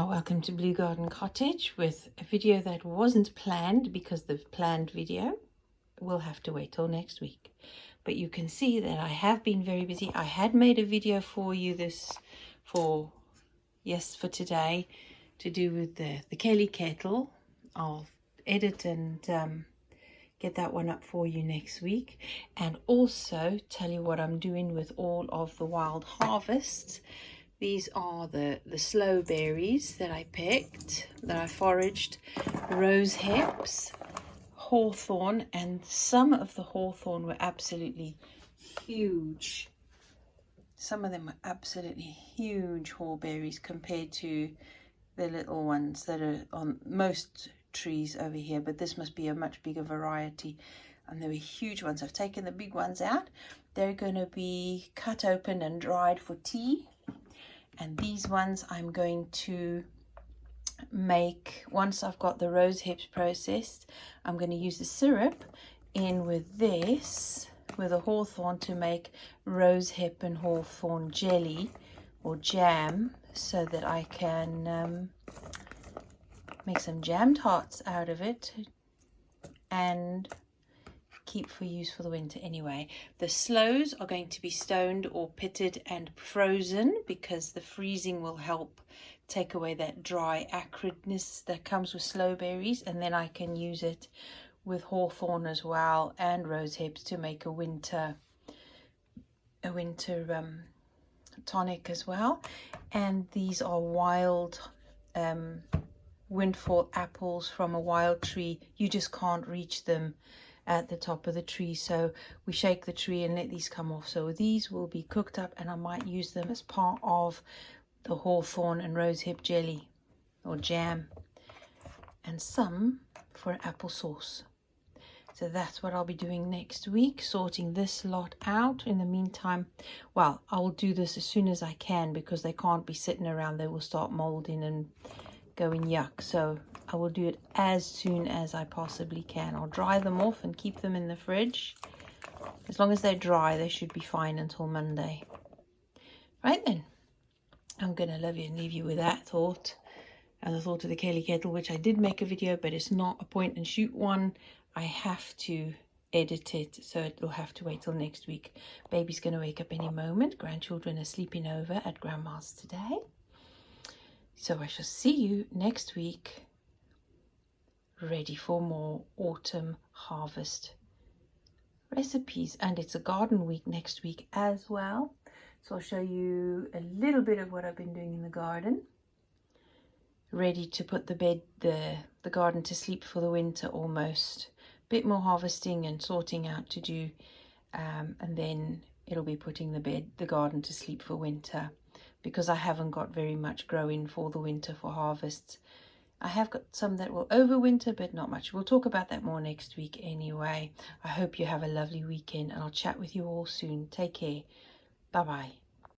Welcome to Blue Garden Cottage with a video that wasn't planned because the planned video will have to wait till next week. But you can see that I have been very busy. I had made a video for you for today to do with the Ghillie kettle. I'll edit and get that one up for you next week, and also tell you what I'm doing with all of the wild harvests. These are the Sloe berries that I picked, that I foraged, Rosehips, Hawthorn, and some of the Hawthorn were absolutely huge. Some of them were absolutely huge haulberries compared to the little ones that are on most trees over here, but this must be a much bigger variety, and they were huge ones. I've taken the big ones out. They're going to be cut open and dried for tea. And these ones I'm going to make, once I've got the Rosehips processed, I'm going to use the syrup in with this, with a Hawthorn, to make Rosehip and Hawthorn jelly or jam, so that I can make some jam tarts out of it and keep for use for the winter anyway. The sloes are going to be stoned or pitted and frozen, because the freezing will help take away that dry acridness that comes with sloe berries, and then I can use it with Hawthorn as well and Rosehips to make a winter tonic as well. And these are wild windfall apples from a wild tree. You just can't reach them at the top of the tree, so we shake the tree and let these come off. So these will be cooked up, and I might use them as part of the Hawthorn and Rosehip jelly or jam, and some for apple sauce. So that's what I'll be doing next week, sorting this lot out. In the meantime, well, I will do this as soon as I can, because they can't be sitting around. They will start molding and going yuck. So I will do it as soon as I possibly can. I'll dry them off and keep them in the fridge. As long as they're dry, they should be fine until Monday. Right then, I'm going to love you and leave you with that thought. And the thought of the Ghillie kettle, which I did make a video, but it's not a point and shoot one. I have to edit it, so it will have to wait till next week. Baby's going to wake up any moment. Grandchildren are sleeping over at Grandma's today. So I shall see you next week, ready for more autumn harvest recipes. And it's a garden week next week as well, so I'll show you a little bit of what I've been doing in the garden, ready to put the garden to sleep for the winter almost. Bit more harvesting and sorting out to do, and then it'll be putting the garden to sleep for winter, because I haven't got very much growing for the winter for harvests. I have got some that will overwinter, but not much. We'll talk about that more next week anyway. I hope you have a lovely weekend, and I'll chat with you all soon. Take care. Bye-bye.